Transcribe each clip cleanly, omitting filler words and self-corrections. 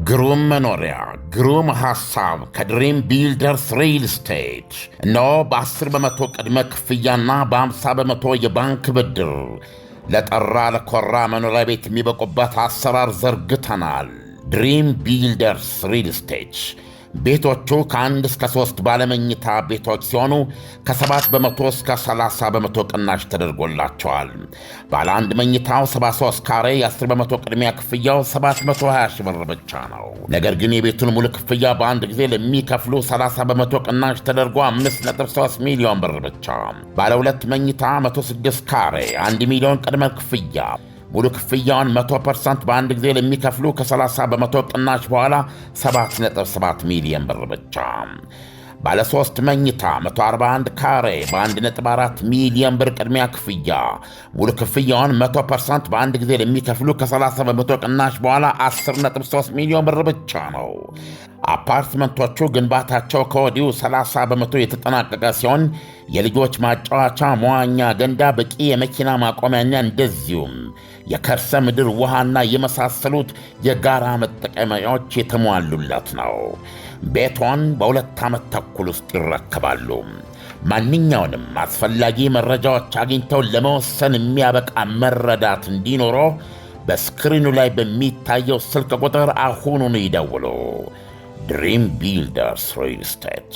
ግሩም መኖሪያ፣ ግሩም ሐሳብ ከድሪም ቢልደርስ ሪል ስቴት። እነሆ በ10 በመቶ ቅድመ ክፍያና በ50 በመቶ የባንክ ብድር ለጠራ ለኮራ መኖሪያ ቤት የሚበቁበት አሰራር ዘርግተናል። ድሪም ቢልደርስ ሪል ስቴት ቤቶቹ ከ1 እስከ 3 ባለመኝታ ቤቶች ሲሆኑ ከ7 በመቶ እስከ 30 በመቶ ቅናሽ ተደርጎላቸዋል። ባለ አንድ መኝታው 73 ካሬ የ10 በመቶ ቅድሚያ ክፍያው 720 ሺህ ብር ብቻ ነው። ነገር ግን የቤቱን ሙሉ ክፍያ በአንድ ጊዜ ለሚከፍሉ 30 በመቶ ቅናሽ ተደርጎ 5.3 ሚሊዮን ብር ብቻ። ባለ ሁለት መኝታ 106 ካሬ 1 ሚሊዮን ቅድመ ክፍያ ሙሉ ክፍያውን 100% በአንድ ጊዜ ለሚከፍሉ ከ30 በመቶ ቅናሽ በኋላ 7.7 ሚሊዮን ብር ብቻ። ባለ 3 መኝታ 141 ካሬ በ1.4 ሚሊዮን ብር ቅድሚያ ክፍያ ሙሉ ክፍያውን 100% በአንድ ጊዜ ለሚከፍሉ ከ30 በመቶ ቅናሽ በኋላ 10.3 ሚሊዮን ብር ብቻ ነው። አፓርትመንቶቹ ግንባታቸው ከወዲሁ 30 በመቶ የተጠናቀቀ ሲሆን የልጆች ማጫወቻ፣ መዋኛ ገንዳ፣ በቂ የመኪና ማቆሚያና እንደዚሁም የከርሰ ምድር ውሃና የመሳሰሉት የጋራ መጠቀሚያዎች የተሟሉለት ነው። ቤቶን በ2 ዓመት ተኩል ውስጥ ይረከባሉ። ማንኛውንም አስፈላጊ መረጃዎች አግኝተው ለመወሰን የሚያበቃ መረዳት እንዲኖረው በስክሪኑ ላይ በሚታየው ስልክ ቁጥር አሁኑን ይደውሉ። ድሪም ቢልደርስ ሪል ስቴት።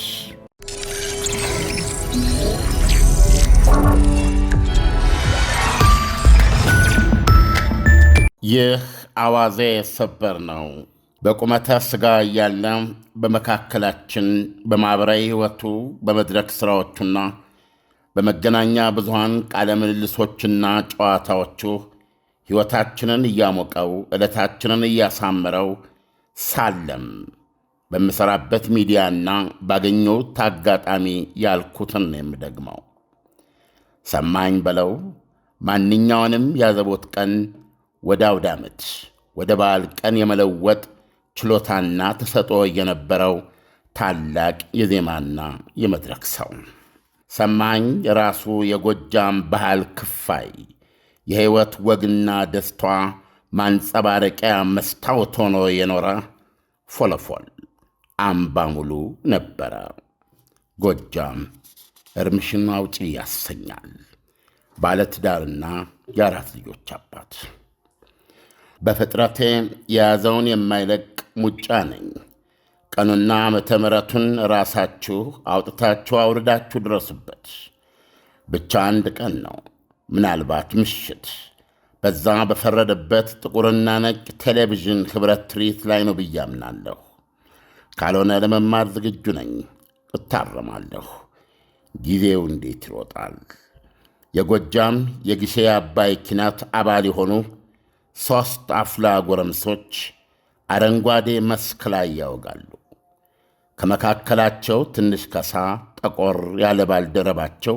ይህ አዋዜ ሰበር ነው። በቁመተ ሥጋ እያለ በመካከላችን በማኅበራዊ ሕይወቱ በመድረክ ሥራዎቹና በመገናኛ ብዙሃን ቃለ ምልልሶችና ጨዋታዎቹ ሕይወታችንን እያሞቀው ዕለታችንን እያሳመረው ሳለም በምሠራበት ሚዲያና ባገኘሁት አጋጣሚ ያልኩትን ነው የምደግመው። ሰማኝ በለው ማንኛውንም ያዘቦት ቀን ወደ አውደ ዓመት ወደ በዓል ቀን የመለወጥ ችሎታና ተሰጥኦ የነበረው ታላቅ የዜማና የመድረክ ሰው። ሰማኝ የራሱ የጎጃም ባህል ክፋይ፣ የሕይወት ወግና ደስቷ ማንጸባረቂያ መስታወት ሆኖ የኖረ ፎለፎል አምባ ሙሉ ነበረ። ጎጃም እርምሽን አውጪ ያሰኛል። ባለትዳርና የ4 ልጆች አባት። በፍጥረቴ የያዘውን የማይለቅ ሙጫ ነኝ። ቀኑና ዓመተ ምሕረቱን ራሳችሁ አውጥታችሁ አውርዳችሁ ድረሱበት። ብቻ አንድ ቀን ነው፣ ምናልባት ምሽት፣ በዛ በፈረደበት ጥቁርና ነጭ ቴሌቪዥን ኅብረት ትርኢት ላይ ነው ብዬ አምናለሁ። ካልሆነ ለመማር ዝግጁ ነኝ፣ እታረማለሁ። ጊዜው እንዴት ይሮጣል! የጎጃም የግሼ አባይ ኪናት አባል የሆኑ 3 አፍላ ጎረምሶች አረንጓዴ መስክ ላይ ያወጋሉ። ከመካከላቸው ትንሽ ከሳ ጠቆር ያለ ባልደረባቸው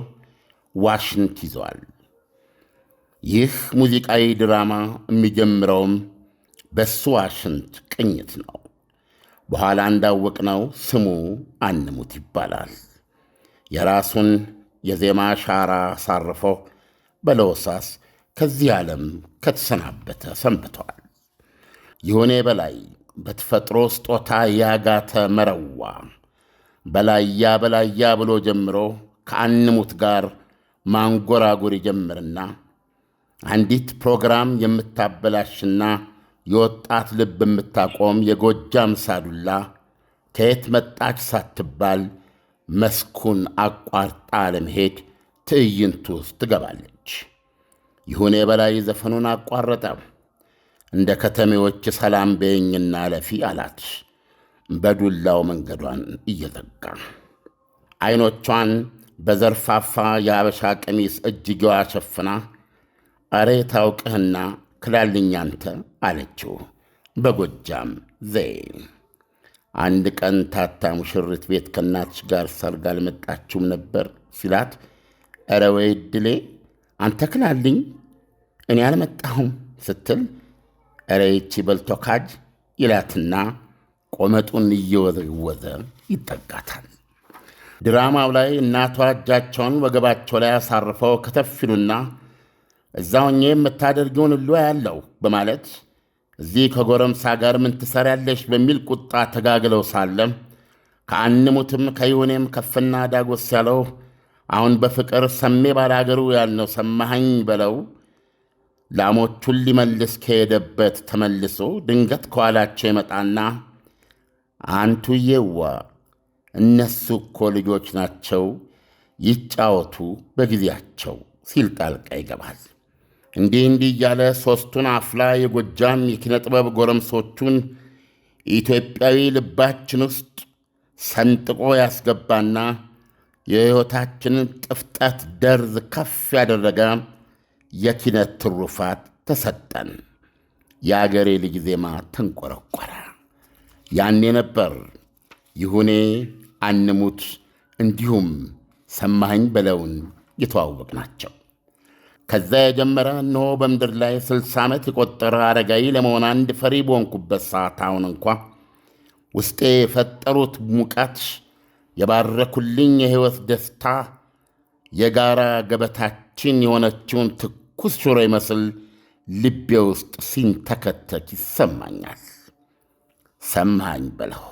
ዋሽንት ይዘዋል። ይህ ሙዚቃዊ ድራማ የሚጀምረውም በሱ ዋሽንት ቅኝት ነው። በኋላ እንዳወቅነው ስሙ አንሙት ይባላል። የራሱን የዜማ ሻራ አሳርፎ በለወሳስ ከዚህ ዓለም ከተሰናበተ ሰንብተዋል። ይሁኔ በላይ በተፈጥሮ ስጦታ ያጋተ መረዋ በላያ ብሎ ጀምሮ ከአንሙት ጋር ማንጎራጎር ይጀምርና አንዲት ፕሮግራም የምታበላሽና የወጣት ልብ የምታቆም የጎጃም ሳዱላ ከየት መጣች ሳትባል መስኩን አቋርጣ ለመሄድ ትዕይንቱ ውስጥ ትገባለች። ይሁኔ በላይ ዘፈኑን አቋረጠ። እንደ ከተሜዎች ሰላም በይኝና ለፊ አላት፣ በዱላው መንገዷን እየዘጋ። ዐይኖቿን በዘርፋፋ የአበሻ ቀሚስ እጅጌዋ ሸፍና አሬ ታውቅህና ክላልኝ አንተ አለችው በጎጃም ዘዬ። አንድ ቀን ታታ ሙሽሪት ቤት ከእናትሽ ጋር ሰርግ አልመጣችሁም ነበር ሲላት፣ ኧረ ወይ ዕድሌ አንተ ክላልኝ እኔ አልመጣሁም ስትል፣ ኧረ ይቺ በልቶ ካጅ ይላትና ቆመጡን እየወዘወዘ ይጠጋታል። ድራማው ላይ እናቷ እጃቸውን ወገባቸው ላይ አሳርፈው ከተፊሉና እዛውኜ የምታደርጊውን ሁሉ ያለው በማለት እዚህ ከጎረምሳ ጋር ምን ትሰሪያለሽ በሚል ቁጣ ተጋግለው ሳለ ከአንሙትም ከይሁኔም ከፍና ዳጎስ ያለው አሁን በፍቅር ሰሜ ባላገሩ ያልነው ሰማኸኝ በለው ላሞቹን ሊመልስ ከሄደበት ተመልሶ ድንገት ከኋላቸው ይመጣና አንቱዬዋ እነሱ እኮ ልጆች ናቸው ይጫወቱ በጊዜያቸው ሲል ጣልቃ ይገባል። እንዲህ እያለ ሦስቱን አፍላ የጎጃም የኪነ ጥበብ ጎረምሶቹን ኢትዮጵያዊ ልባችን ውስጥ ሰንጥቆ ያስገባና የሕይወታችንን ጥፍጠት ደርዝ ከፍ ያደረገ የኪነት ትሩፋት ተሰጠን። የአገሬ ልጅ ዜማ ተንቆረቆረ። ያኔ ነበር ይሁኔ አንሙት እንዲሁም ሰማኸኝ በለውን የተዋወቅ ናቸው። ከዛ የጀመረ እነሆ በምድር ላይ 60 ዓመት የቆጠረ አረጋዊ ለመሆን አንድ ፈሪ በሆንኩበት ሰዓት አሁን እንኳ ውስጤ የፈጠሩት ሙቀት የባረኩልኝ የሕይወት ደስታ የጋራ ገበታችን የሆነችውን ትኩስ ሽሮ ይመስል ልቤ ውስጥ ሲንተከተክ ይሰማኛል። ሰማኸኝ በለው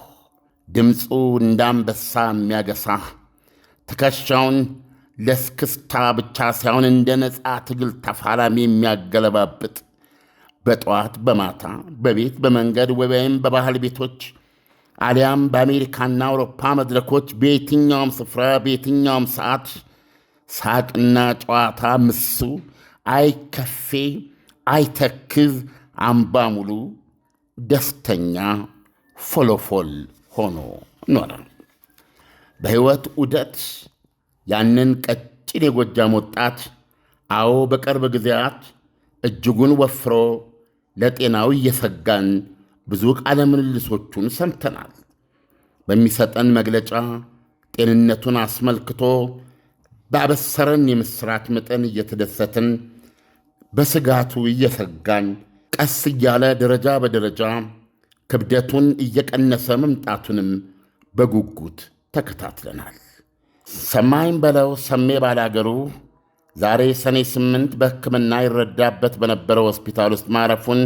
ድምፁ እንዳንበሳ የሚያገሳ ትከሻውን ለስክስታ ብቻ ሳይሆን እንደ ነፃ ትግል ተፋላሚ የሚያገለባብጥ በጠዋት በማታ በቤት በመንገድ ወይም በባህል ቤቶች አሊያም በአሜሪካና አውሮፓ መድረኮች በየትኛውም ስፍራ በየትኛውም ሰዓት ሳቅና ጨዋታ ምሱ አይከፌ አይተክዝ አምባ ሙሉ ደስተኛ ፎሎፎል ሆኖ ኖረ። በሕይወት ዑደት ያንን ቀጭን የጎጃም ወጣት አዎ በቅርብ ጊዜያት እጅጉን ወፍሮ ለጤናው እየሰጋን ብዙ ቃለ ምልልሶቹን ሰምተናል። በሚሰጠን መግለጫ ጤንነቱን አስመልክቶ ባበሰረን የምሥራት መጠን እየተደሰትን በስጋቱ እየሰጋን ቀስ እያለ ደረጃ በደረጃ ክብደቱን እየቀነሰ መምጣቱንም በጉጉት ተከታትለናል። ሰማኸኝ በለው ሰሜ ባላገሩ ዛሬ ሰኔ 8 በሕክምና ይረዳበት በነበረው ሆስፒታል ውስጥ ማረፉን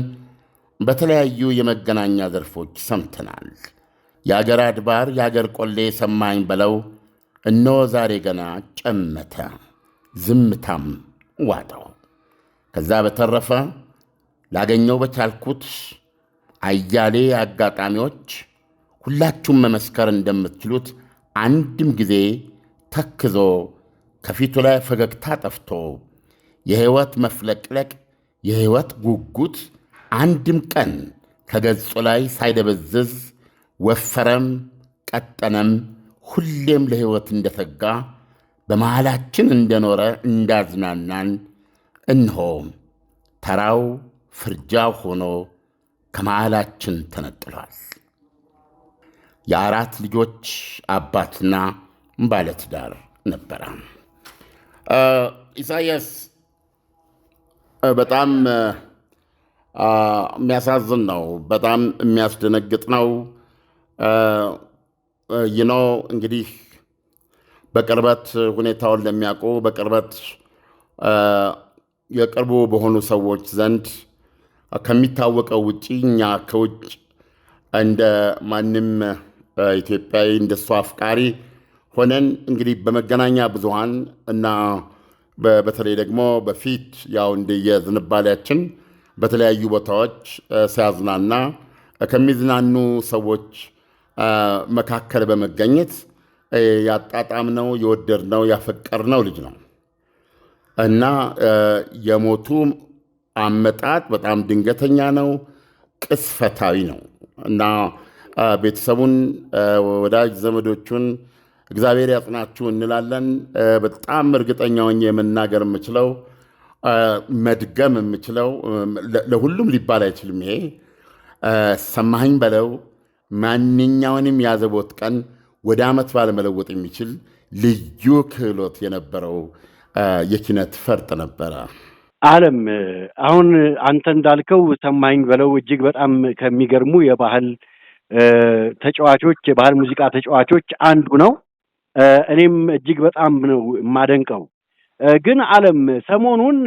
በተለያዩ የመገናኛ ዘርፎች ሰምተናል። የአገር አድባር የአገር ቆሌ ሰማኸኝ በለው እነሆ ዛሬ ገና ጨመተ፣ ዝምታም ዋጠው። ከዛ በተረፈ ላገኘው በቻልኩት አያሌ አጋጣሚዎች ሁላችሁም መመስከር እንደምትችሉት አንድም ጊዜ ተክዞ ከፊቱ ላይ ፈገግታ ጠፍቶ የሕይወት መፍለቅለቅ የሕይወት ጉጉት አንድም ቀን ከገጹ ላይ ሳይደበዝዝ ወፈረም ቀጠነም ሁሌም ለሕይወት እንደተጋ በመሃላችን እንደኖረ እንዳዝናናን እነሆ ተራው ፍርጃው ሆኖ ከመሃላችን ተነጥሏል። የአራት ልጆች አባትና ባለትዳር ነበረ። ኢሳይያስ በጣም የሚያሳዝን ነው። በጣም የሚያስደነግጥ ነው። እንግዲህ በቅርበት ሁኔታውን ለሚያውቁ በቅርበት የቅርቡ በሆኑ ሰዎች ዘንድ ከሚታወቀው ውጪ እኛ ከውጭ እንደ ማንም ኢትዮጵያዊ እንደሱ አፍቃሪ ሆነን እንግዲህ በመገናኛ ብዙሃን እና በተለይ ደግሞ በፊት ያው እንደየዝንባሌያችን በተለያዩ ቦታዎች ሲያዝናና ከሚዝናኑ ሰዎች መካከል በመገኘት ያጣጣምነው የወደድነው ያፈቀርነው ልጅ ነው እና የሞቱ አመጣጥ በጣም ድንገተኛ ነው፣ ቅስፈታዊ ነው እና ቤተሰቡን፣ ወዳጅ ዘመዶቹን እግዚአብሔር ያጽናችሁ እንላለን። በጣም እርግጠኛ ሆኜ የመናገር የምችለው መድገም የምችለው ለሁሉም ሊባል አይችልም። ይሄ ሰማኸኝ በለው ማንኛውንም ያዘቦት ቀን ወደ ዓመት ባለመለወጥ የሚችል ልዩ ክህሎት የነበረው የኪነት ፈርጥ ነበረ። ዓለም አሁን አንተ እንዳልከው ሰማኸኝ በለው እጅግ በጣም ከሚገርሙ የባህል ተጫዋቾች የባህል ሙዚቃ ተጫዋቾች አንዱ ነው። እኔም እጅግ በጣም ነው የማደንቀው። ግን ዓለም ሰሞኑን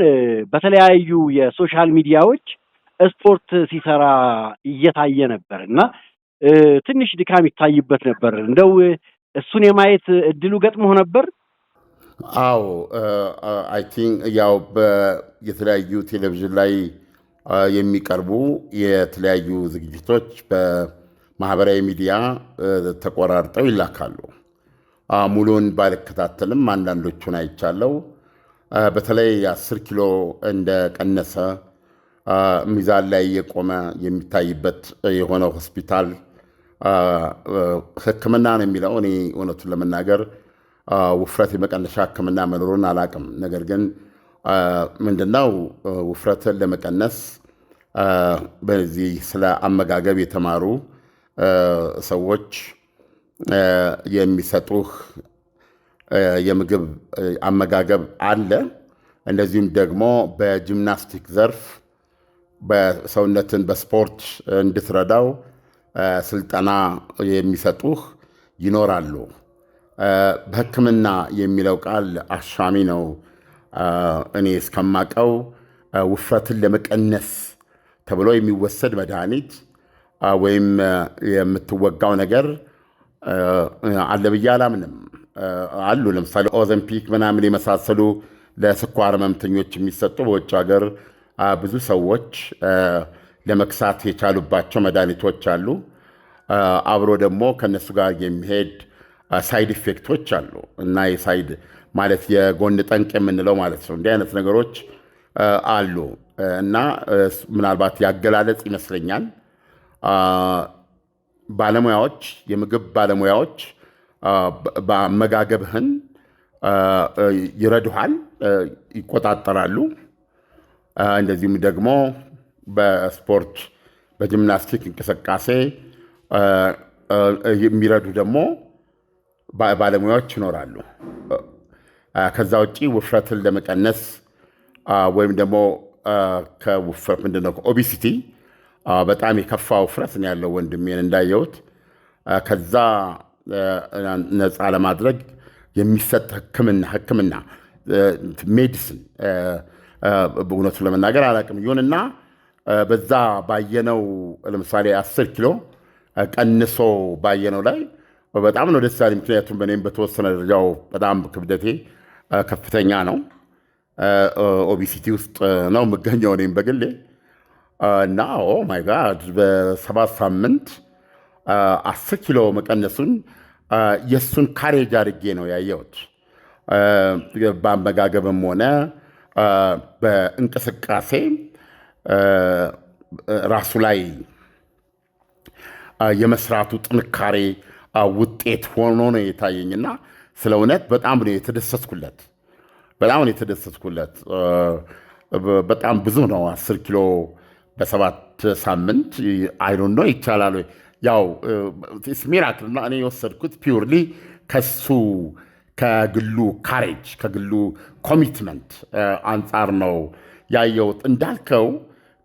በተለያዩ የሶሻል ሚዲያዎች ስፖርት ሲሰራ እየታየ ነበር እና ትንሽ ድካም ይታይበት ነበር። እንደው እሱን የማየት እድሉ ገጥሞ ነበር? አዎ አይ ቲንክ ያው የተለያዩ ቴሌቪዥን ላይ የሚቀርቡ የተለያዩ ዝግጅቶች በማህበራዊ ሚዲያ ተቆራርጠው ይላካሉ። ሙሉን ባልከታተልም አንዳንዶቹን አይቻለው። በተለይ 10 ኪሎ እንደቀነሰ ሚዛን ላይ የቆመ የሚታይበት የሆነው ሆስፒታል ሕክምና ነው የሚለው። እኔ እውነቱን ለመናገር ውፍረት የመቀነሻ ሕክምና መኖሩን አላቅም። ነገር ግን ምንድነው ውፍረትን ለመቀነስ በዚህ ስለ አመጋገብ የተማሩ ሰዎች የሚሰጡህ የምግብ አመጋገብ አለ። እንደዚሁም ደግሞ በጂምናስቲክ ዘርፍ በሰውነትን በስፖርት እንድትረዳው ስልጠና የሚሰጡህ ይኖራሉ። በሕክምና የሚለው ቃል አሻሚ ነው። እኔ እስከማቀው ውፍረትን ለመቀነስ ተብሎ የሚወሰድ መድኃኒት ወይም የምትወጋው ነገር አለ ብዬ አላምንም። አሉ ለምሳሌ ኦዘምፒክ ምናምን የመሳሰሉ ለስኳር ህመምተኞች የሚሰጡ በውጭ ሀገር ብዙ ሰዎች ለመክሳት የቻሉባቸው መድኃኒቶች አሉ። አብሮ ደግሞ ከነሱ ጋር የሚሄድ ሳይድ ኢፌክቶች አሉ እና የሳይድ ማለት የጎን ጠንቅ የምንለው ማለት ነው። እንዲህ አይነት ነገሮች አሉ እና ምናልባት ያገላለጽ ይመስለኛል ባለሙያዎች የምግብ ባለሙያዎች በአመጋገብህን ይረዱሃል፣ ይቆጣጠራሉ። እንደዚሁም ደግሞ በስፖርት በጂምናስቲክ እንቅስቃሴ የሚረዱ ደግሞ ባለሙያዎች ይኖራሉ። ከዛ ውጪ ውፍረትን ለመቀነስ ወይም ደግሞ ከውፍረት ምንድነው ኦቢሲቲ በጣም የከፋ ውፍረት ነው ያለው ወንድሜን እንዳየሁት ከዛ ነፃ ለማድረግ የሚሰጥ ሕክምና ሜዲሲን በእውነቱ ለመናገር አላውቅም። ይሁንና በዛ ባየነው ለምሳሌ 10 ኪሎ ቀንሶ ባየነው ላይ በጣም ነው ደስ ያለኝ። ምክንያቱም በእኔም በተወሰነ ደረጃው በጣም ክብደቴ ከፍተኛ ነው። ኦቢሲቲ ውስጥ ነው የምገኘው እኔም በግሌ እና ኦ ማይ ጋድ በ7 ሳምንት 10 ኪሎ መቀነሱን የእሱን ካሬጅ አድርጌ ነው ያየሁት። በአመጋገብም ሆነ በእንቅስቃሴ ራሱ ላይ የመስራቱ ጥንካሬ ውጤት ሆኖ ነው የታየኝና ስለ እውነት በጣም ነው የተደሰትኩለት። በጣም ብዙ ነው 10 ኪሎ በ7 ሳምንት አይዶን ነው ይቻላል። ያው ሚራክል እና እኔ የወሰድኩት ፒውርሊ ከሱ ከግሉ ካሬጅ ከግሉ ኮሚትመንት አንጻር ነው ያየሁት። እንዳልከው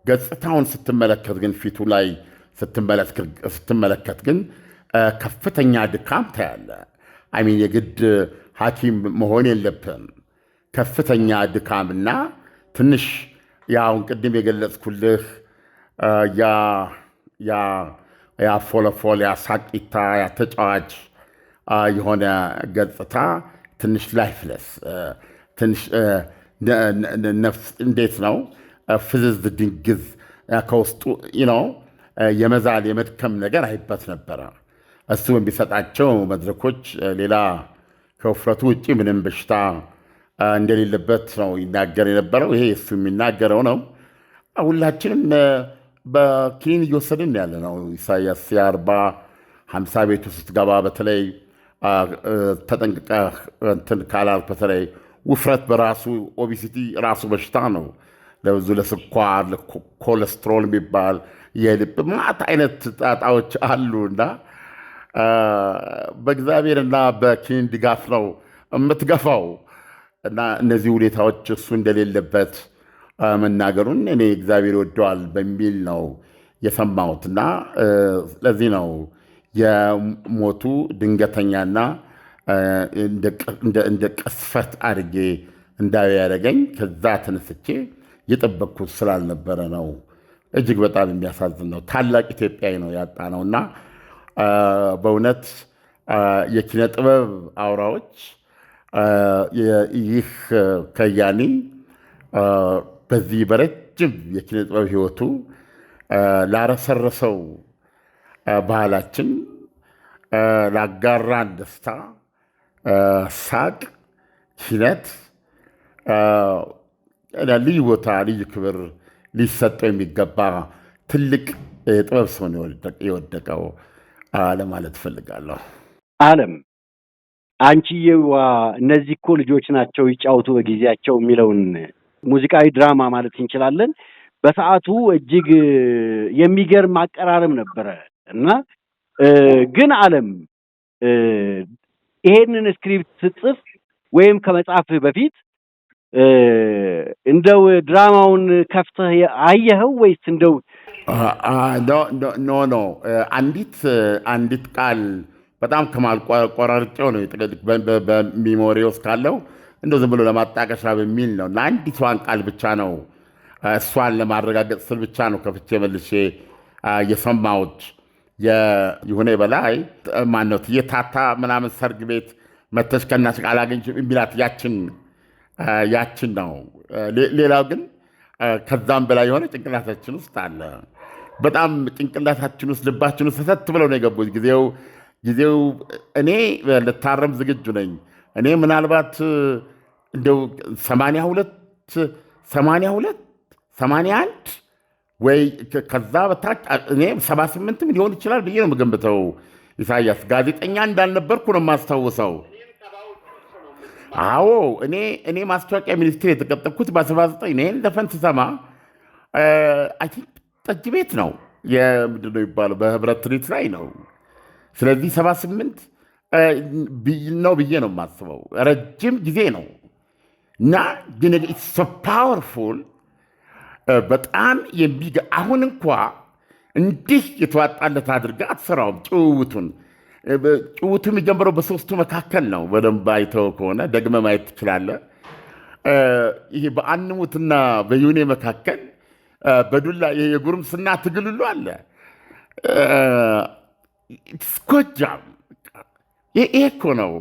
ገጽታውን ስትመለከት ግን ፊቱ ላይ ስትመለከት ግን ከፍተኛ ድካም ታያለ። አይሚን የግድ ሐኪም መሆን የለብህም። ከፍተኛ ድካምና ትንሽ ያውን ቅድም የገለጽኩልህ ያ ፎለፎል ያ ሳቂታ ያ ተጫዋች የሆነ ገጽታ ትንሽ ላይፍለስ ትንሽ ነፍስ እንዴት ነው ፍዝዝ ድንግዝ ከውስጡ የመዛል የመድከም ነገር አይበት ነበረ። እሱ የሚሰጣቸው መድረኮች ሌላ ከውፍረቱ ውጭ ምንም በሽታ እንደሌለበት ነው ይናገር የነበረው። ይሄ እሱ የሚናገረው ነው። ሁላችንም በኪኒን እየወሰድን ያለ ነው። ኢሳያስ የ40-50 ቤቱ ስትገባ በተለይ ተጠንቅቀህ እንትን ካላልክ በተለይ ውፍረት በራሱ ኦቢሲቲ ራሱ በሽታ ነው። ለብዙ ለስኳር ለኮሌስትሮል የሚባል የልብ ማት አይነት ጣጣዎች አሉና በእግዚአብሔርና በኪኒን ድጋፍ ነው የምትገፋው እና እነዚህ ሁኔታዎች እሱ እንደሌለበት መናገሩን እኔ እግዚአብሔር ይወደዋል በሚል ነው የሰማሁት እና ለዚህ ነው የሞቱ ድንገተኛና እንደ ቅስፈት አድርጌ እንዳየው ያደረገኝ። ከዛ ተነስቼ የጠበቅኩት ስላልነበረ ነው እጅግ በጣም የሚያሳዝን ነው። ታላቅ ኢትዮጵያዊ ነው ያጣ ነው እና በእውነት የኪነ ጥበብ አውራዎች ይህ ከያኒ በዚህ በረጅም የኪነ ጥበብ ሕይወቱ ላረሰረሰው ባህላችን ላጋራን ደስታ፣ ሳቅ፣ ኪነት ልዩ ቦታ ልዩ ክብር ሊሰጠው የሚገባ ትልቅ የጥበብ ሰው የወደቀው ለማለት እፈልጋለሁ። ዓለም አንቺዬዋ እነዚህ እኮ ልጆች ናቸው ይጫወቱ በጊዜያቸው የሚለውን ሙዚቃዊ ድራማ ማለት እንችላለን። በሰዓቱ እጅግ የሚገርም አቀራረብ ነበረ እና ግን ዓለም ይሄንን ስክሪፕት ስትጽፍ ወይም ከመጻፍህ በፊት እንደው ድራማውን ከፍተህ አየኸው ወይስ እንደው ኖ አንዲት ቃል በጣም ከማልቆራርጬው ነው በሚሞሪ ውስጥ ካለው እንደው ዝም ብሎ ለማጣቀሻ በሚል ነው እና አንዲቷን ቃል ብቻ ነው እሷን ለማረጋገጥ ስል ብቻ ነው ከፍቼ መልሼ የሰማሁት። ይሁኔ በላይ ማነው የታታ ምናምን ሰርግ ቤት መተሽ ከእናትሽ ቃል አገኝሽ የሚላት ያችን ነው። ሌላው ግን ከዛም በላይ የሆነ ጭንቅላታችን ውስጥ አለ። በጣም ጭንቅላታችን ውስጥ ልባችን ውስጥ ሰተት ብለው ነው የገቡት። ጊዜው እኔ ልታረም ዝግጁ ነኝ። እኔ ምናልባት እንደው 81 ወይ ከዛ በታች እኔ 78ም ሊሆን ይችላል ብዬ ነው የምገምተው። ኢሳያስ ጋዜጠኛ እንዳልነበርኩ ነው የማስታውሰው። አዎ እኔ ማስታወቂያ ሚኒስቴር የተቀጠርኩት በ79 እኔን ዘፈን ስሰማ አይ ቲንክ ጠጅ ቤት ነው ምንድን ነው የሚባለው በህብረት ትርኢት ላይ ነው። ስለዚህ 78 ነው ብዬ ነው የማስበው። ረጅም ጊዜ ነው እና ግን ፓወርፉል በጣም አሁን እንኳ እንዲህ የተዋጣለት አድርጋ አትሰራውም። ጭውውቱ የሚጀምረው በሶስቱ መካከል ነው። በደንብ አይተው ከሆነ ደግመ ማየት ትችላለህ። ይሄ በአንሙትና በዩኔ መካከል በዱላ የጉርምስና ትግል ሁሉ አለ። ጎጃም ይሄ እኮ ነው።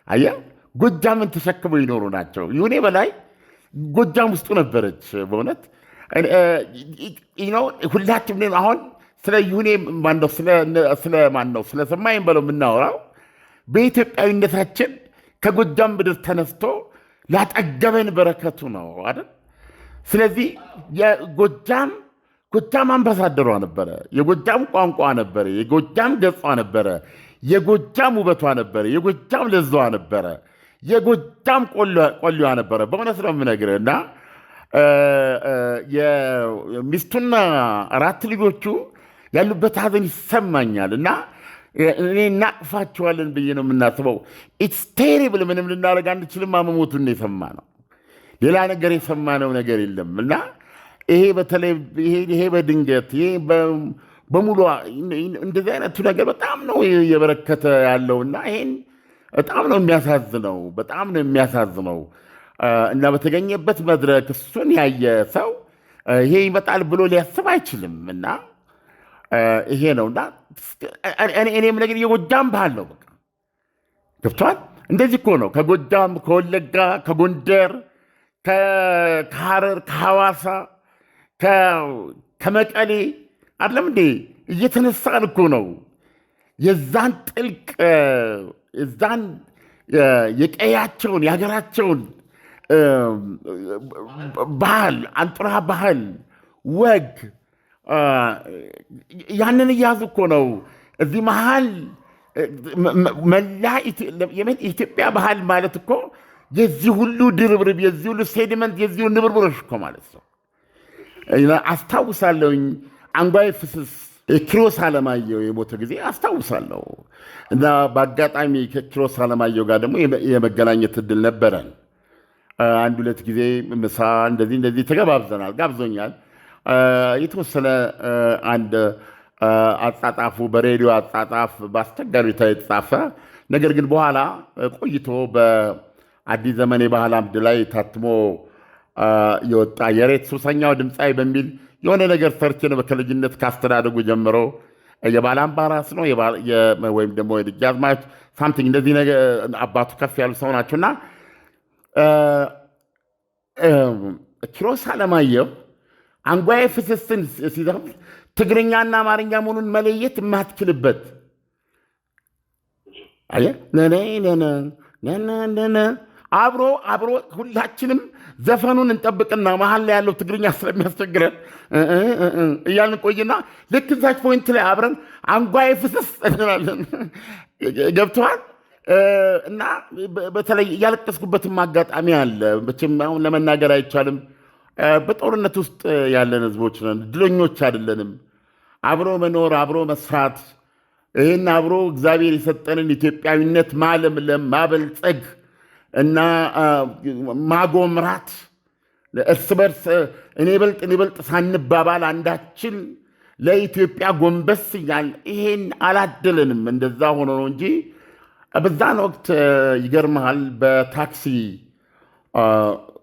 አየህ ጎጃምን ተሸክመው ይኖሩ ናቸው። ዩኔ በላይ ጎጃም ውስጡ ነበረች። በእውነት ሁላችንም አሁን ስለ ዩኔ ስለ ሰማይም በለው የምናወራው በኢትዮጵያዊነታችን ከጎጃም ምድር ተነስቶ ላጠገበን በረከቱ ነው አይደል? ስለዚህ የጎጃም አምባሳደሯ ነበረ። የጎጃም ቋንቋ ነበረ። የጎጃም ገጿ ነበረ። የጎጃም ውበቷ ነበረ። የጎጃም ለዛዋ ነበረ። የጎጃም ቆሊዋ ነበረ። በእውነት ነው የምነግርህ እና የሚስቱና 4 ልጆቹ ያሉበት ሀዘን ይሰማኛል እና እኔ እናቅፋቸዋለን ብዬ ነው የምናስበው። ኢትስ ቴሪብል። ምንም ልናደርግ አንችልም። መሞቱን የሰማ ነው። ሌላ ነገር የሰማነው ነገር የለም እና ይሄ በተለይ ይሄ በድንገት ይሄ በሙሉ እንደዚህ አይነቱ ነገር በጣም ነው የበረከተ ያለውና ይሄን በጣም ነው የሚያሳዝነው እና በተገኘበት መድረክ እሱን ያየ ሰው ይሄ ይመጣል ብሎ ሊያስብ አይችልም እና ይሄ ነውና እኔም ነገር የጎጃም ባህል ነው። በቃ ገብቷል። እንደዚህ እኮ ነው ከጎጃም፣ ከወለጋ፣ ከጎንደር፣ ከሐረር፣ ከሐዋሳ፣ ከመቀሌ አይደለም እንዴ እየተነሳን እኮ ነው የዛን ጥልቅ የዛን የቀያቸውን የሀገራቸውን ባህል አንጡራ ባህል ወግ ያንን እያዙ እኮ ነው እዚህ መሃል መላ የኢትዮጵያ ባህል ማለት እኮ የዚህ ሁሉ ድርብርብ የዚህ ሁሉ ሴዲመንት የዚህ ሁሉ ንብርብሮች እኮ ማለት ነው። አስታውሳለሁኝ አንጓይ ፍስስ ኪሮስ አለማየሁ የሞተ ጊዜ አስታውሳለሁ እና በአጋጣሚ ከኪሮስ አለማየሁ ጋር ደግሞ የመገናኘት እድል ነበረን። 1-2 ጊዜ ምሳ እንደዚህ ተገባብዘናል። ጋብዞኛል። የተወሰነ አንድ አጻጣፉ በሬዲዮ አጻጣፍ በአስቸጋሪ የተጻፈ ነገር ግን በኋላ ቆይቶ በአዲስ ዘመን የባህል አምድ ላይ ታትሞ የወጣ የሬት ሱሰኛው ድምፃዊ በሚል የሆነ ነገር ሰርች ነው። ከልጅነት ካስተዳደጉ ጀምሮ የባላምባራስ ነው ወይም ደግሞ የደጃዝማች ሳምቲንግ እንደዚህ ነገር አባቱ ከፍ ያሉ ሰው ናቸውና ኪሮስ አለማየሁ አንጓዬ ፍስስን ሲዘፍ ትግርኛና አማርኛ መሆኑን መለየት የማትችልበት አብሮ ሁላችንም ዘፈኑን እንጠብቅና መሀል ላይ ያለው ትግርኛ ስለሚያስቸግረን እያልን ቆይና ልክ እዛች ፖይንት ላይ አብረን አንጓዬ ፍስስ እንላለን። ገብተዋል። እና በተለይ ያለቀስኩበትም አጋጣሚ አለ። መቼም አሁን ለመናገር አይቻልም። በጦርነት ውስጥ ያለን ህዝቦች ነን፣ ድለኞች አይደለንም። አብሮ መኖር፣ አብሮ መስራት፣ ይህን አብሮ እግዚአብሔር የሰጠንን ኢትዮጵያዊነት ማለምለም፣ ማበልጸግ እና ማጎምራት፣ እርስ በርስ እኔ በልጥ ሳንባባል አንዳችን ለኢትዮጵያ ጎንበስ እያልን ይሄን አላደለንም። እንደዛ ሆኖ ነው እንጂ በዛን ወቅት ይገርመሃል፣ በታክሲ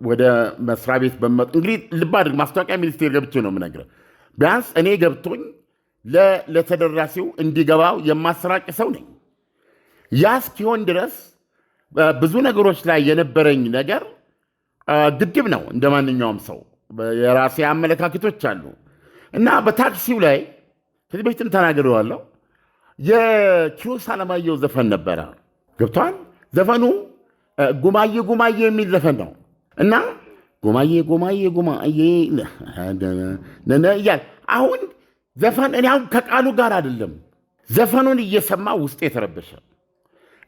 ወደ መስሪያ ቤት በመጡ እንግዲህ ልብ አድርግ፣ ማስታወቂያ ሚኒስቴር ገብቼ ነው የምነግርህ። ቢያንስ እኔ ገብቶኝ ለተደራሲው እንዲገባው የማሰራጭ ሰው ነኝ። ያ እስኪሆን ድረስ ብዙ ነገሮች ላይ የነበረኝ ነገር ግድብ ነው። እንደ ማንኛውም ሰው የራሴ አመለካከቶች አሉ እና በታክሲው ላይ ከዚህ በፊትም ተናግሬዋለሁ። የኪሮስ አለማየሁ ዘፈን ነበረ። ገብቷል። ዘፈኑ ጉማዬ ጉማዬ የሚል ዘፈን ነው እና ጉማዬ ጉማዬ ጉማዬ እያል አሁን ዘፈን እኔ አሁን ከቃሉ ጋር አይደለም ዘፈኑን እየሰማ ውስጥ የተረበሸ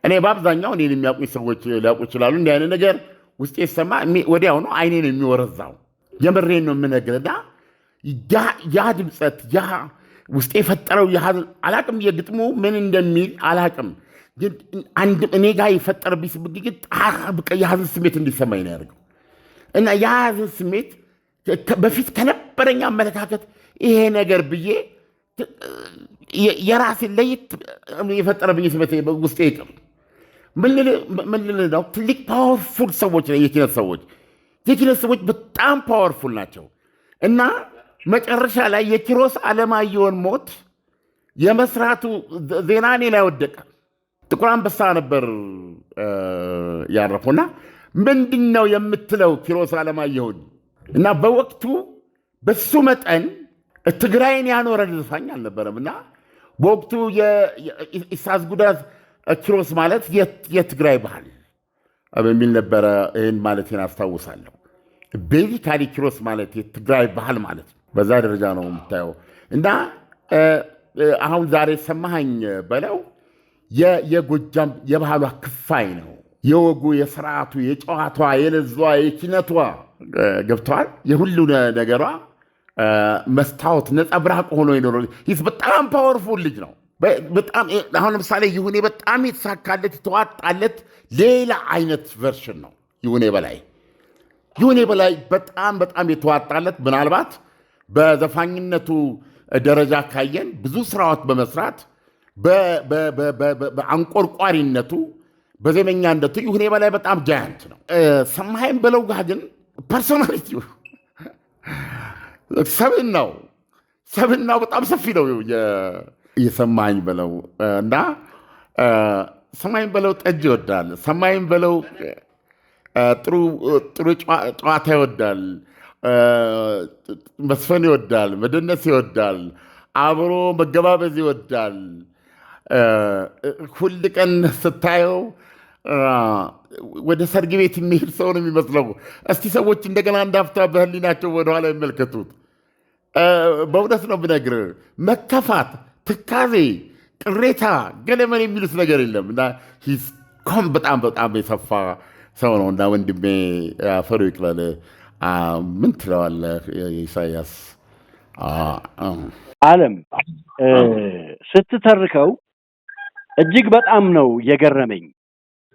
እኔ በአብዛኛው እኔን የሚያውቁኝ ሰዎች ሊያውቁ ይችላሉ። እንዲህ አይነት ነገር ውስጥ የተሰማ ወዲያው ነው አይኔን የሚወረዛው። የምሬን ነው የምነግርህ። ያ ድምፀት ያ ውስጥ የፈጠረው አላቅም፣ የግጥሙ ምን እንደሚል አላቅም፣ ግን እኔ ጋር የፈጠረብኝ ስብግግት የሀዘን ስሜት እንዲሰማኝ ነው ያደርገው እና የሀዘን ስሜት በፊት ከነበረኝ አመለካከት ይሄ ነገር ብዬ የራሴን ለየት የፈጠረብኝ ስሜት ውስጤ ይቅር ምን ልል ነው። ትልቅ ፓወርፉል ሰዎች ነው የኪነት ሰዎች በጣም ፓወርፉል ናቸው እና መጨረሻ ላይ የኪሮስ አለማየሁን ሞት የመስራቱ ዜና እኔ ላይ ወደቀ። ጥቁር አንበሳ ነበር ያረፈውና ምንድን ነው የምትለው ኪሮስ አለማየሁን እና በወቅቱ በሱ መጠን ትግራይን ያኖረ ዘፋኝ አልነበረም እና በወቅቱ ኢሳዝ ጉዳት ኪሮስ ማለት የትግራይ ባህል በሚል ነበረ። ይህን ማለት አስታውሳለሁ። ቤዚካሊ ኪሮስ ማለት የትግራይ ባህል ማለት ነው። በዛ ደረጃ ነው የምታየው እና አሁን ዛሬ ሰማኸኝ በለው የጎጃም የባህሏ ክፋይ ነው። የወጉ፣ የስርዓቱ፣ የጨዋቷ፣ የለዟ፣ የኪነቷ ገብተዋል። የሁሉ ነገሯ መስታወት ነጸብራቅ ሆኖ ይኖረ በጣም ፓወርፉል ልጅ ነው። በጣም አሁን ለምሳሌ ይሁኔ በጣም የተሳካለት የተዋጣለት ሌላ አይነት ቨርሽን ነው። ይሁኔ በላይ በጣም የተዋጣለት ምናልባት በዘፋኝነቱ ደረጃ ካየን ብዙ ስራዎች በመስራት በአንቆርቋሪነቱ በዜመኛነቱ ይሁኔ በላይ በጣም ጃያንት ነው። ሰማኸኝ በለው ጋር ግን ፐርሶናሊቲው ሰብናው በጣም ሰፊ ነው። የሰማኸኝ በለው እና ሰማኸኝ በለው ጠጅ ይወዳል። ሰማኸኝ በለው ጥሩ ጨዋታ ይወዳል። መስፈን ይወዳል። መደነስ ይወዳል። አብሮ መገባበዝ ይወዳል። ሁል ቀን ስታየው ወደ ሰርግ ቤት የሚሄድ ሰው ነው የሚመስለው። እስቲ ሰዎች እንደገና እንዳፍታ በህሊናቸው ወደኋላ ይመልከቱት። በእውነት ነው ብነግርህ መከፋት፣ ትካዜ፣ ቅሬታ፣ ገለመን የሚሉት ነገር የለም እና በጣም የሰፋ ሰው ነው እና ወንድሜ አፈሩ ይቅለል። ምን ትለዋለህ ኢሳያስ? ዓለም ስትተርከው እጅግ በጣም ነው የገረመኝ።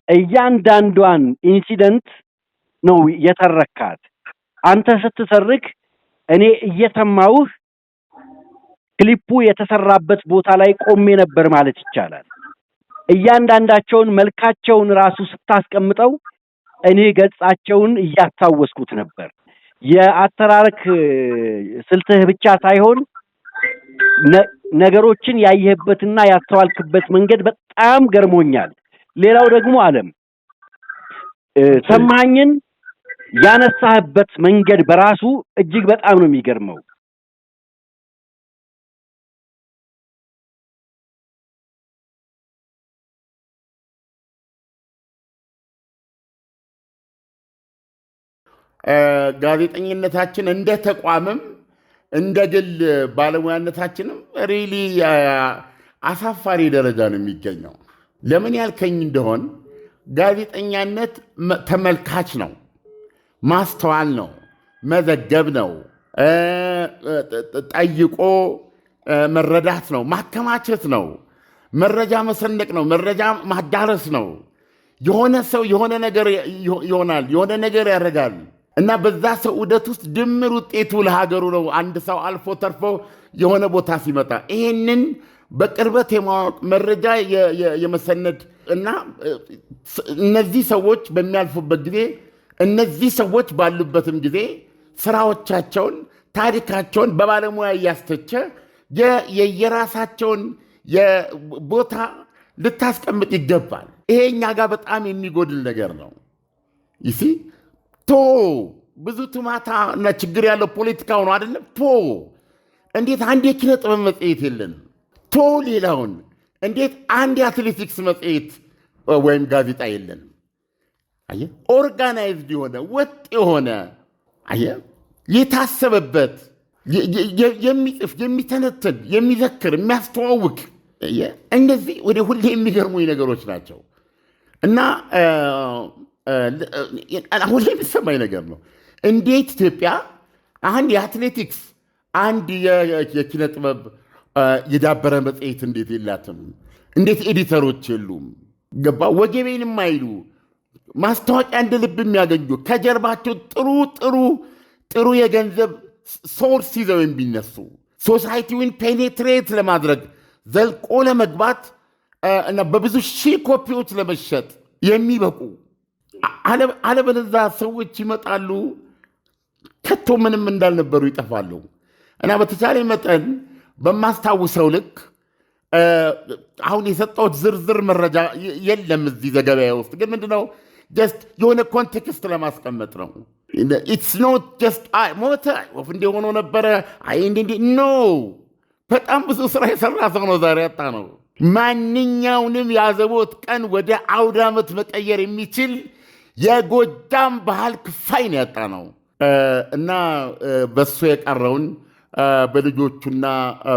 እያንዳንዷን ኢንሲደንት ነው የተረካት። አንተ ስትተርክ እኔ እየሰማሁህ ክሊፑ የተሰራበት ቦታ ላይ ቆሜ ነበር ማለት ይቻላል። እያንዳንዳቸውን መልካቸውን ራሱ ስታስቀምጠው እኔ ገጻቸውን እያስታወስኩት ነበር። የአተራረክ ስልትህ ብቻ ሳይሆን ነገሮችን ያየህበትና ያስተዋልክበት መንገድ በጣም ገርሞኛል። ሌላው ደግሞ ዓለም ሰማኸኝን ያነሳህበት መንገድ በራሱ እጅግ በጣም ነው የሚገርመው። ጋዜጠኝነታችን እንደ ተቋምም እንደ ግል ባለሙያነታችንም ሪሊ አሳፋሪ ደረጃ ነው የሚገኘው። ለምን ያልከኝ እንደሆን ጋዜጠኛነት ተመልካች ነው፣ ማስተዋል ነው፣ መዘገብ ነው፣ ጠይቆ መረዳት ነው፣ ማከማቸት ነው፣ መረጃ መሰነቅ ነው፣ መረጃ ማዳረስ ነው። የሆነ ሰው የሆነ ነገር ይሆናል፣ የሆነ ነገር ያደርጋል እና በዛ ሰው ዑደት ውስጥ ድምር ውጤቱ ለሀገሩ ነው። አንድ ሰው አልፎ ተርፎ የሆነ ቦታ ሲመጣ ይሄንን በቅርበት የማወቅ መረጃ የመሰነድ እና እነዚህ ሰዎች በሚያልፉበት ጊዜ እነዚህ ሰዎች ባሉበትም ጊዜ ስራዎቻቸውን፣ ታሪካቸውን በባለሙያ እያስተቸ የየራሳቸውን ቦታ ልታስቀምጥ ይገባል። ይሄ እኛ ጋር በጣም የሚጎድል ነገር ነው። ይሲ ቶ ብዙ ትማታ እና ችግር ያለው ፖለቲካው ነው አይደለም። ቶ እንዴት አንድ የኪነ ጥበብ መጽሔት የለንም? ቶ ሌላውን እንዴት አንድ የአትሌቲክስ መጽሔት ወይም ጋዜጣ የለንም? አየህ፣ ኦርጋናይዝድ የሆነ ወጥ የሆነ አየህ፣ የታሰበበት የሚጽፍ የሚተነትን የሚዘክር የሚያስተዋውቅ እነዚህ ወደ ሁሌ የሚገርሙኝ ነገሮች ናቸው እና ሁሌ የሚሰማኝ ነገር ነው። እንዴት ኢትዮጵያ አንድ የአትሌቲክስ አንድ የኪነ ጥበብ የዳበረ መጽሔት እንዴት የላትም? እንዴት ኤዲተሮች የሉም? ገባ ወገቤን የማይሉ ማስታወቂያ እንደ ልብ የሚያገኙ ከጀርባቸው ጥሩ የገንዘብ ሶርስ ይዘው የሚነሱ ሶሳይቲውን ፔኔትሬት ለማድረግ ዘልቆ ለመግባት እና በብዙ ሺህ ኮፒዎች ለመሸጥ የሚበቁ አለበለዛ ሰዎች ይመጣሉ፣ ከቶ ምንም እንዳልነበሩ ይጠፋሉ። እና በተቻለ መጠን በማስታውሰው ልክ አሁን የሰጠሁት ዝርዝር መረጃ የለም እዚህ ዘገባዬ ውስጥ፣ ግን ምንድነው ጀስት የሆነ ኮንቴክስት ለማስቀመጥ ነው። ኢትስ ኖት ጀስት ሞተ ወፍ እንደሆነ ነበረ ኖ በጣም ብዙ ስራ የሰራ ሰው ነው ዛሬ ያጣ ነው። ማንኛውንም የአዘቦት ቀን ወደ አውደ ዓመት መቀየር የሚችል የጎጃም ባህል ክፋይ ነው ያጣ ነው እና በሱ የቀረውን በልጆቹና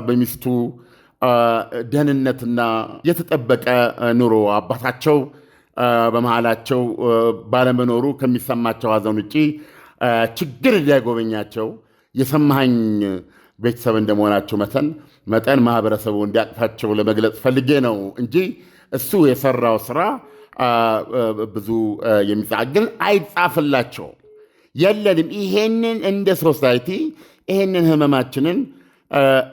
በሚስቱ ደህንነትና የተጠበቀ ኑሮ አባታቸው በመሃላቸው ባለመኖሩ ከሚሰማቸው ሐዘን ውጭ ችግር እንዳይጎበኛቸው የሰማኸኝ ቤተሰብ እንደመሆናቸው መጠን ማህበረሰቡ እንዲያቅፋቸው ለመግለጽ ፈልጌ ነው እንጂ እሱ የሰራው ስራ ብዙ የሚጻግል አይጻፍላቸው የለንም። ይሄንን እንደ ሶሳይቲ ይሄንን ህመማችንን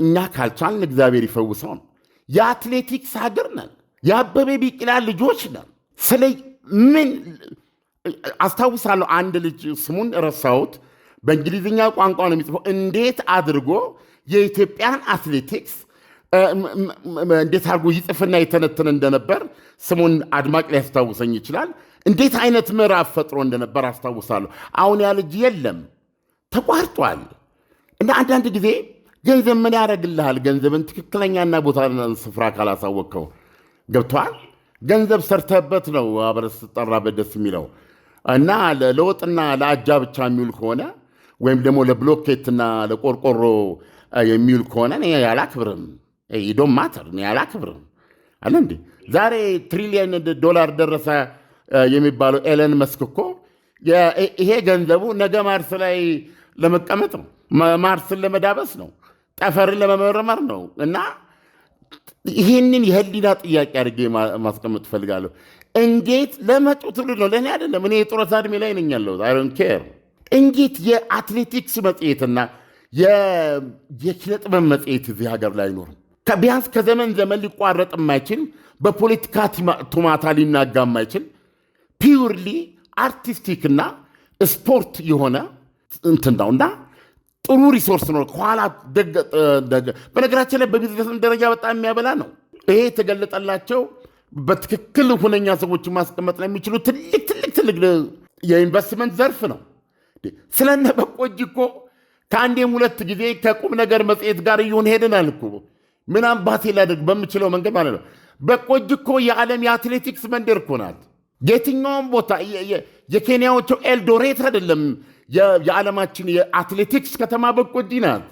እኛ ካልቻልን እግዚአብሔር ይፈውሰው ነው። የአትሌቲክስ ሀገር ነን። የአበበ ቢቂላ ልጆች ነን። ስለ ምን አስታውሳለሁ፣ አንድ ልጅ ስሙን ረሳሁት፣ በእንግሊዝኛ ቋንቋ ነው የሚጽፈው። እንዴት አድርጎ የኢትዮጵያን አትሌቲክስ እንዴት አድርጎ ይጽፍና የተነተነ እንደነበር ስሙን አድማጭ ሊያስታውሰኝ ይችላል። እንዴት አይነት ምዕራፍ ፈጥሮ እንደነበር አስታውሳለሁ። አሁን ያ ልጅ የለም፣ ተቋርጧል። እና አንዳንድ ጊዜ ገንዘብ ምን ያደርግልሃል? ገንዘብን ትክክለኛና ቦታ ስፍራ ካላሳወቅከው ገብተዋል። ገንዘብ ሰርተህበት ነው አብረህ ስትጠራበት ደስ የሚለው እና ለወጥና ለአጃ ብቻ የሚውል ከሆነ ወይም ደግሞ ለብሎኬትና ለቆርቆሮ የሚውል ከሆነ እኔ ያላክብርም። ዶም ማተር እኔ ያላክብርም አለ እንዴ። ዛሬ $1 ትሪሊየን ደረሰ የሚባለው ኤለን መስክ እኮ ይሄ ገንዘቡ ነገ ማርስ ላይ ለመቀመጥ ነው፣ ማርስን ለመዳበስ ነው፣ ጠፈርን ለመመርመር ነው። እና ይህንን የህሊና ጥያቄ አድርጌ ማስቀመጥ እፈልጋለሁ። እንዴት ለመጪው ትውልድ ነው፣ ለእኔ አይደለም። እኔ የጡረታ ዕድሜ ላይ ነኝ ያለሁት። አይ ዶንት ኬር። እንዴት የአትሌቲክስ መጽሔትና የኪነ ጥበብ መጽሔት እዚህ ሀገር ላይ አይኖርም? ቢያንስ ከዘመን ዘመን ሊቋረጥ የማይችል በፖለቲካ ቱማታ ሊናጋ የማይችል ፒውርሊ አርቲስቲክና ስፖርት የሆነ እንትን ነውና ጥሩ ሪሶርስ ነው። ከኋላ በነገራችን ላይ በቢዝነስ ደረጃ በጣም የሚያበላ ነው። ይሄ የተገለጠላቸው በትክክል ሁነኛ ሰዎች ማስቀመጥ ነው የሚችሉ ትልቅ የኢንቨስትመንት ዘርፍ ነው። ስለነ በቆጂ እኮ ከአንዴም ሁለት ጊዜ ከቁም ነገር መጽሔት ጋር እየሆን ሄደናል እኮ ምን አባቴ ላደርግ በምችለው መንገድ ማለት ነው። በቆጂ እኮ የዓለም የአትሌቲክስ መንደር እኮ ናት። የትኛውም ቦታ የኬንያዎቹ ኤልዶሬት አይደለም የዓለማችን የአትሌቲክስ ከተማ በቆጂ ናት።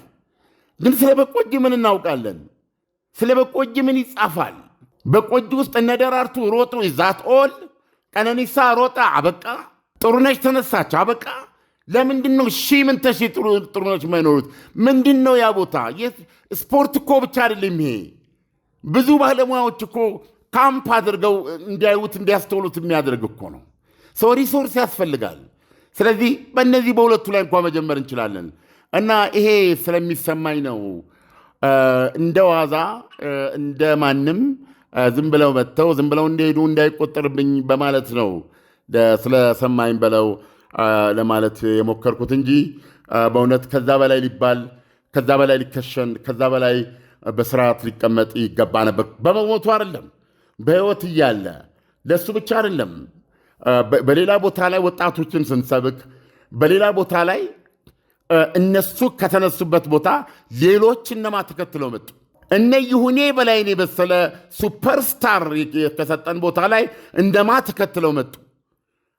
ግን ስለ በቆጂ ምን እናውቃለን? ስለ በቆጂ ምን ይጻፋል? በቆጂ ውስጥ እነ ደራርቱ ሮጡ፣ ዛት ኦል ቀነኒሳ ሮጣ፣ አበቃ። ጥሩነሽ ተነሳች፣ አበቃ። ለምንድን ነው ምን ጥሩነሽ ማይኖሩት? ምንድን ነው ያ ቦታ? ስፖርት እኮ ብቻ አይደለም ይሄ። ብዙ ባለሙያዎች እኮ ካምፕ አድርገው እንዲያዩት እንዲያስተውሉት የሚያደርግ እኮ ነው። ሰው ሪሶርስ ያስፈልጋል። ስለዚህ በእነዚህ በሁለቱ ላይ እንኳ መጀመር እንችላለን እና ይሄ ስለሚሰማኝ ነው እንደ ዋዛ እንደ ማንም ዝም ብለው መጥተው ዝም ብለው እንደሄዱ እንዳይቆጠርብኝ በማለት ነው ስለሰማኝ በለው ለማለት የሞከርኩት እንጂ በእውነት ከዛ በላይ ሊባል ከዛ በላይ ሊከሸን ከዛ በላይ በስርዓት ሊቀመጥ ይገባ ነበር። በመሞቱ አይደለም በሕይወት እያለ ለእሱ ብቻ አይደለም። በሌላ ቦታ ላይ ወጣቶችን ስንሰብክ በሌላ ቦታ ላይ እነሱ ከተነሱበት ቦታ ሌሎች እነማ ተከትለው መጡ። እነ ይሁኔ በላይን የበሰለ ሱፐርስታር ከሰጠን ቦታ ላይ እንደማ ተከትለው መጡ።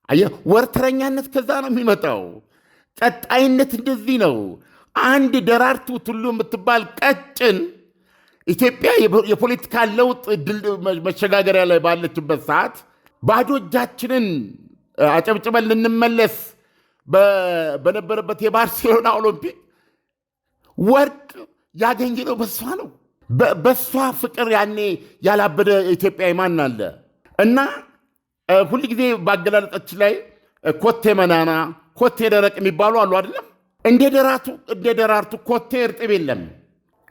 አየህ፣ ወርተረኛነት ከዛ ነው የሚመጣው። ቀጣይነት እንደዚህ ነው። አንድ ደራርቱ ቱሉ የምትባል ቀጭን ኢትዮጵያ የፖለቲካ ለውጥ መሸጋገሪያ ላይ ባለችበት ሰዓት ባዶ እጃችንን አጨብጭበን ልንመለስ በነበረበት የባርሴሎና ኦሎምፒክ ወርቅ ያገኘነው በሷ ነው። በሷ ፍቅር ያኔ ያላበደ ኢትዮጵያዊ ማን አለ? እና ሁል ጊዜ በአገላለጠች ላይ ኮቴ መናና ኮቴ ደረቅ የሚባሉ አሉ አይደለም? እንደ ደራርቱ ኮቴ እርጥብ የለም።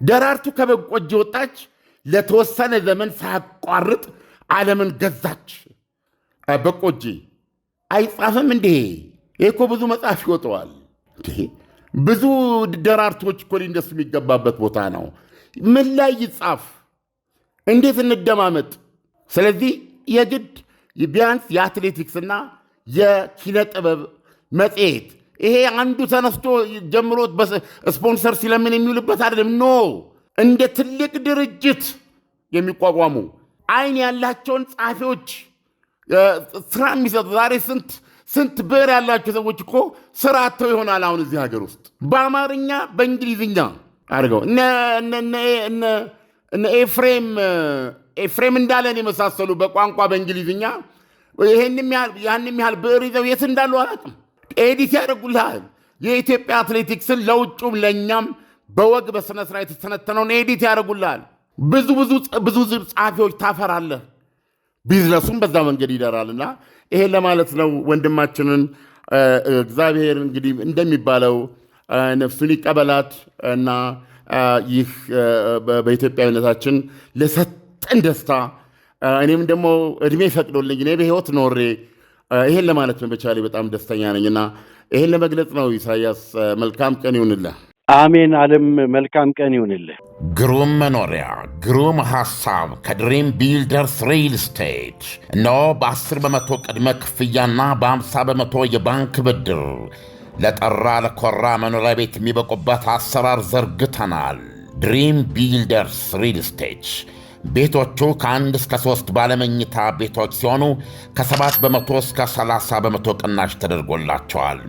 ደራርቱ ከበቆጂ ወጣች፣ ለተወሰነ ዘመን ሳያቋርጥ ዓለምን ገዛች። በቆጂ አይጻፍም እንዴ? ይህ እኮ ብዙ መጽሐፍ ይወጠዋል። ብዙ ደራርቶች እኮ ሊነሱ የሚገባበት ቦታ ነው። ምን ላይ ይጻፍ? እንዴት እንደማመጥ? ስለዚህ የግድ ቢያንስ የአትሌቲክስና የኪነ ጥበብ መጽሔት ይሄ አንዱ ተነስቶ ጀምሮት ስፖንሰር ሲለምን የሚውልበት አይደለም። ኖ እንደ ትልቅ ድርጅት የሚቋቋሙ አይን ያላቸውን ጸሐፊዎች ስራ የሚሰጡ ዛሬ ስንት ብር ያላቸው ሰዎች እኮ ስራ አጥተው ይሆናል አሁን እዚህ ሀገር ውስጥ በአማርኛ በእንግሊዝኛ አድርገው እነ ኤፍሬም እንዳለን የመሳሰሉ በቋንቋ በእንግሊዝኛ ያንም ያህል ብዕር ይዘው የት እንዳሉ አላውቅም። ኤዲት ያደርጉልሃል። የኢትዮጵያ አትሌቲክስን ለውጩም ለእኛም በወግ በስነ ስርዓት የተተነተነውን ኤዲት ያደርጉልሃል። ብዙ ጸሐፊዎች ታፈራለህ። ቢዝነሱም በዛ መንገድ ይደራልና ይሄን ለማለት ነው። ወንድማችንን እግዚአብሔር እንግዲህ እንደሚባለው ነፍሱን ይቀበላት እና ይህ በኢትዮጵያዊነታችን ለሰጠን ደስታ እኔም ደግሞ እድሜ ፈቅዶልኝ እኔ በሕይወት ኖሬ ይሄን ለማለት መቻሌ በጣም ደስተኛ ነኝና ይሄን ለመግለጽ ነው። ኢሳያስ መልካም ቀን ይሁንልህ። አሜን። ዓለም መልካም ቀን ይሁንልህ። ግሩም መኖሪያ ግሩም ሐሳብ ከድሪም ቢልደርስ ሪል ስቴት እነሆ በ10 በመቶ ቅድመ ክፍያና በ50 በመቶ የባንክ ብድር ለጠራ ለኮራ መኖሪያ ቤት የሚበቁበት አሰራር ዘርግተናል። ድሪም ቢልደርስ ሪል ስቴት ቤቶቹ ከ1 እስከ 3 ባለመኝታ ቤቶች ሲሆኑ ከ7 በመቶ እስከ 30 በመቶ ቅናሽ ተደርጎላቸዋል።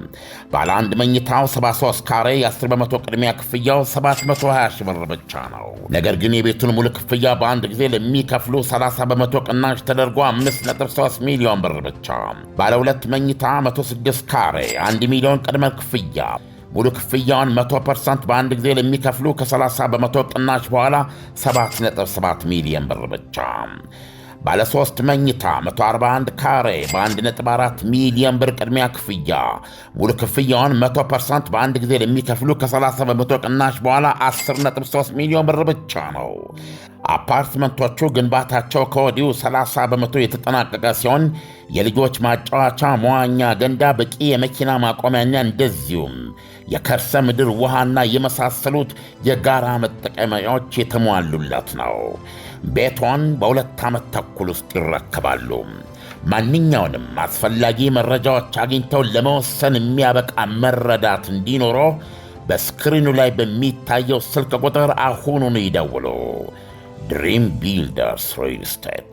ባለ አንድ መኝታው 73 ካሬ የ10 በመቶ ቅድሚያ ክፍያው 720 ሺህ ብር ብቻ ነው። ነገር ግን የቤቱን ሙሉ ክፍያ በአንድ ጊዜ ለሚከፍሉ 30 በመቶ ቅናሽ ተደርጎ 5.3 ሚሊዮን ብር ብቻ። ባለ ሁለት መኝታ 106 ካሬ 1 ሚሊዮን ቅድመ ክፍያ ሙሉ ክፍያውን 100% በአንድ ጊዜ ለሚከፍሉ ከ30 በመቶ ቅናሽ በኋላ 7.7 ሚሊዮን ብር ብቻ። ባለ 3 መኝታ 141 ካሬ በ1.4 ሚሊዮን ብር ቅድሚያ ክፍያ፣ ሙሉ ክፍያውን 100% በአንድ ጊዜ ለሚከፍሉ ከ30 በመቶ ቅናሽ በኋላ 10.3 ሚሊዮን ብር ብቻ ነው። አፓርትመንቶቹ ግንባታቸው ከወዲሁ 30 በመቶ የተጠናቀቀ ሲሆን የልጆች ማጫወቻ፣ መዋኛ ገንዳ፣ በቂ የመኪና ማቆሚያና እንደዚሁም የከርሰ ምድር ውሃና የመሳሰሉት የጋራ መጠቀሚያዎች የተሟሉለት ነው። ቤቶን በ2 ዓመት ተኩል ውስጥ ይረከባሉ። ማንኛውንም አስፈላጊ መረጃዎች አግኝተው ለመወሰን የሚያበቃ መረዳት እንዲኖረው በስክሪኑ ላይ በሚታየው ስልክ ቁጥር አሁኑን ይደውሉ። ድሪም ቢልደርስ ሪል ስቴት